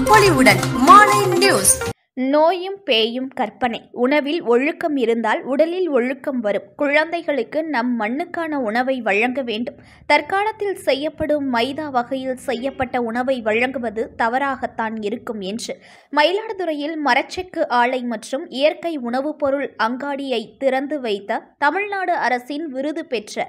பொலிவுடன் மாலை நியூஸ். நோயும் பேயும் கற்பனை. உணவில் ஒழுக்கம் இருந்தால் உடலில் ஒழுக்கம் வரும். குழந்தைகளுக்கு நம் மண்ணுக்கான உணவை வழங்க வேண்டும். தற்காலத்தில் செய்யப்படும் மைதா வகையில் செய்யப்பட்ட உணவை வழங்குவது தவறாகத்தான் இருக்கும் என்று மயிலாடுதுறையில் மரச்செக்கு ஆலை மற்றும் இயற்கை உணவுப் பொருள் அங்காடியை திறந்து வைத்த தமிழ்நாடு அரசின் விருது பெற்ற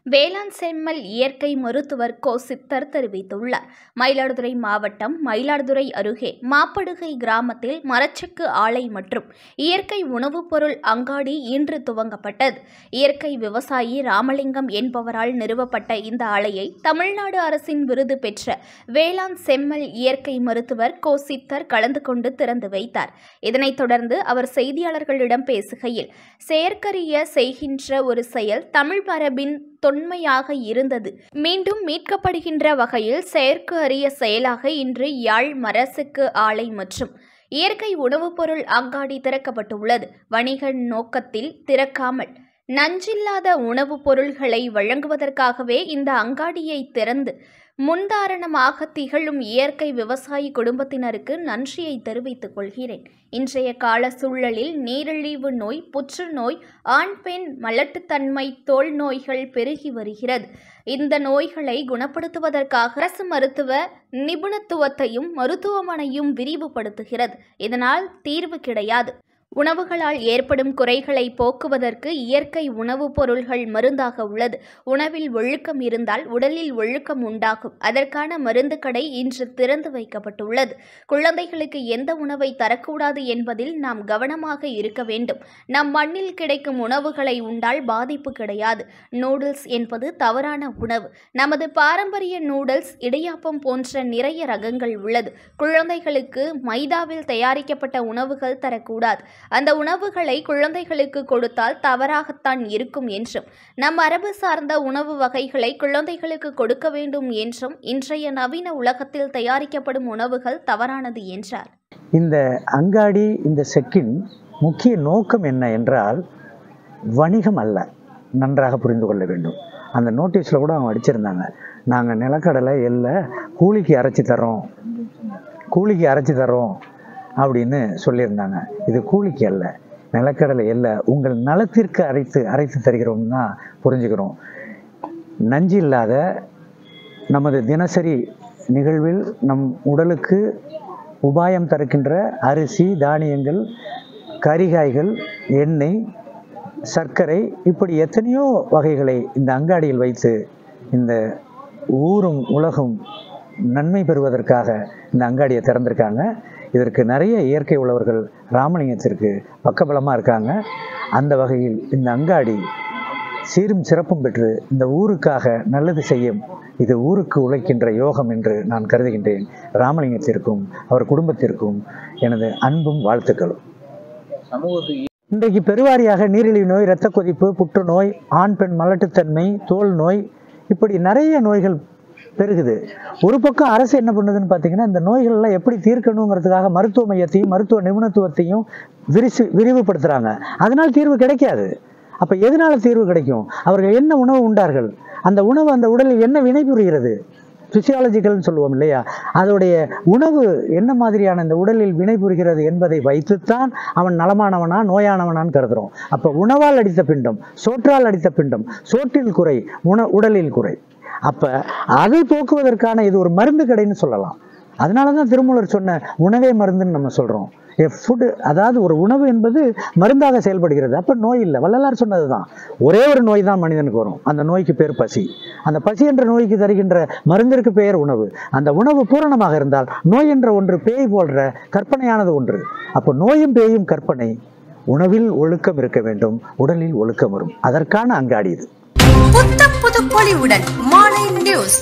வேளாண் செம்மல் இயற்கை மருத்துவர் கோ. சித்தர் தெரிவித்துள்ளார். மயிலாடுதுறை மாவட்டம் மயிலாடுதுறை அருகே மாப்படுகை கிராமத்தில் மரச்செக்கு ஆலை மற்றும் இயற்கை உணவுப் பொருள் அங்காடி இன்று துவங்கப்பட்டது. இயற்கை விவசாயி ராமலிங்கம் என்பவரால் நிறுவப்பட்ட இந்த ஆலையை தமிழ்நாடு அரசின் விருது பெற்ற வேளாண் செம்மல் இயற்கை மருத்துவர் கோ. சித்தர் கலந்து கொண்டு திறந்து வைத்தார். இதனைத் தொடர்ந்து அவர் செய்தியாளர்களிடம் பேசுகையில், செயற்கரிய செய்கின்ற ஒரு செயல் தமிழ் மரபின் தொன்மையாக இருந்தது. மீண்டும் மீட்கப்படுகின்ற வகையில் செயற்கு அரிய செயலாக இன்று யாழ் மரச்செக்கு ஆலை மற்றும் இயற்கை உணவுப் பொருள் அங்காடி திறக்கப்பட்டுள்ளது. வணிக நோக்கத்தில் திறக்காமல் நஞ்சில்லாத உணவுப் பொருள்களை வழங்குவதற்காகவே இந்த அங்காடியை திறந்து முன்தாரணமாக திகழும் இயற்கை விவசாயி குடும்பத்தினருக்கு நன்றியை தெரிவித்துக் கொள்கிறேன். இன்றைய கால சூழலில் நீரிழிவு நோய், புற்றுநோய், ஆண் பெண் மலட்டுத்தன்மை, தோல் நோய்கள் பெருகி வருகிறது. இந்த நோய்களை குணப்படுத்துவதற்காக அரசு மருத்துவ நிபுணத்துவத்தையும் மருத்துவமனையும் விரிவுபடுத்துகிறது. இதனால் தீர்வு கிடையாது. உணவுகளால் ஏற்படும் குறைகளை போக்குவதற்கு இயற்கை உணவுப் பொருள்கள் மருந்தாக உள்ளது. உணவில் ஒழுக்கம் இருந்தால் உடலில் ஒழுக்கம் உண்டாகும். அதற்கான மருந்து கடை இன்று திறந்து வைக்கப்பட்டுள்ளது. குழந்தைகளுக்கு எந்த உணவை தரக்கூடாது என்பதில் நாம் கவனமாக இருக்க வேண்டும். நம் மண்ணில் கிடைக்கும் உணவுகளை உண்டால் பாதிப்பு கிடையாது. நூடுல்ஸ் என்பது தவறான உணவு. நமது பாரம்பரிய நூடுல்ஸ், இடியாப்பம் போன்ற நிறைய ரகங்கள் உள்ளது. குழந்தைகளுக்கு மைதாவில் தயாரிக்கப்பட்ட உணவுகள் தரக்கூடாது. அந்த உணவுகளை குழந்தைகளுக்கு கொடுத்தால் தவறாகத்தான் இருக்கும் என்றும், நம் மரபு சார்ந்த உணவு வகைகளை குழந்தைகளுக்கு கொடுக்க வேண்டும் என்றும், இன்றைய நவீன உலகத்தில் தயாரிக்கப்படும் உணவுகள் தவறானது என்றார். இந்த அங்காடி, இந்த செக்கின் முக்கிய நோக்கம் என்ன என்றால் வணிகம் அல்ல. நன்றாக புரிந்து கொள்ள வேண்டும். அந்த நோட்டீஸில் கூட அவங்க அடிச்சிருந்தாங்க, நாங்கள் நிலக்கடலை எல்லை கூலிக்கு அரைச்சி தரோம் அப்படின்னு சொல்லியிருந்தாங்க. இது கூலிக்கு அல்ல, நிலக்கடலை அல்ல, உங்கள் நலத்திற்கு அரைத்து தருகிறோம் தான் புரிஞ்சுக்கிறோம். நஞ்சு இல்லாத நமது தினசரி நிகழ்வில் நம் உடலுக்கு உபாயம் தருகின்ற அரிசி, தானியங்கள், கறிகாய்கள், எண்ணெய், சர்க்கரை, இப்படி எத்தனையோ வகைகளை இந்த அங்காடியில் வைத்து இந்த ஊரும் உலகும் நன்மை பெறுவதற்காக இந்த அங்காடியை திறந்திருக்காங்க. இதற்கு நிறைய இயற்கை உழவர்கள் ராமலிங்கத்திற்கு பக்கபலமாக இருக்காங்க. அந்த வகையில் இந்த அங்காடி சீரும் சிறப்பும் பெற்று இந்த ஊருக்காக நல்லது செய்யும். இது ஊருக்கு உழைக்கின்ற யோகம் என்று நான் கருதுகின்றேன். ராமலிங்கத்திற்கும் அவர் குடும்பத்திற்கும் எனது அன்பும் வாழ்த்துக்களும். இன்றைக்கு பெருவாரியாக நீரிழிவு நோய், இரத்த கொதிப்பு, புற்றுநோய், ஆண் பெண் மலட்டுத்தன்மை, தோல் நோய், இப்படி நிறைய நோய்கள் பெருகுது. ஒரு பக்கம் அரசு என்ன பண்ணுதுன்னு பார்த்தீங்கன்னா, இந்த நோய்கள்லாம் எப்படி தீர்க்கணுங்கிறதுக்காக மருத்துவ மையத்தையும் மருத்துவ நிபுணத்துவத்தையும் விரிவுபடுத்துகிறாங்க. அதனால் தீர்வு கிடைக்காது. அப்போ எதனால தீர்வு கிடைக்கும்? அவர்கள் என்ன உணவு உண்டார்கள், அந்த உணவு அந்த உடலில் என்ன வினைபுரிகிறது, பிசியாலஜிக்கல்னு சொல்லுவோம் இல்லையா, அதோடைய உணவு என்ன மாதிரியான இந்த உடலில் வினைபுரிகிறது என்பதை வைத்துத்தான் அவன் நலமானவனா நோயானவனான்னு கருதுகிறோம். அப்போ உணவால் அடித்த பிண்டம், சோற்றால் அடித்த பிண்டம், சோற்றில் குறை, உடலில் குறை. அப்போ அதை போக்குவதற்கான இது ஒரு மருந்து கடைன்னு சொல்லலாம். அதனால தான் திருமூலர் சொன்ன உணவே மருந்துன்னு நம்ம சொல்கிறோம். ஃபுட்டு, அதாவது ஒரு உணவு என்பது மருந்தாக செயல்படுகிறது. அப்போ நோய் இல்லை. வள்ளலார் சொன்னது தான், ஒரே ஒரு நோய் தான் மனிதனுக்கு வரும். அந்த நோய்க்கு பேர் பசி. அந்த பசி என்ற நோய்க்கு தருகின்ற மருந்திற்கு பெயர் உணவு. அந்த உணவு பூரணமாக இருந்தால் நோய் என்ற ஒன்று பேய் போன்ற கற்பனையானது ஒன்று. அப்போ நோயும் பேயும் கற்பனை. உணவில் ஒழுக்கம் இருக்க வேண்டும், உடலில் ஒழுக்கம் வரும். அதற்கான அங்காடி இது. புத்த புது பொலிவுடன் மாலை நியூஸ்.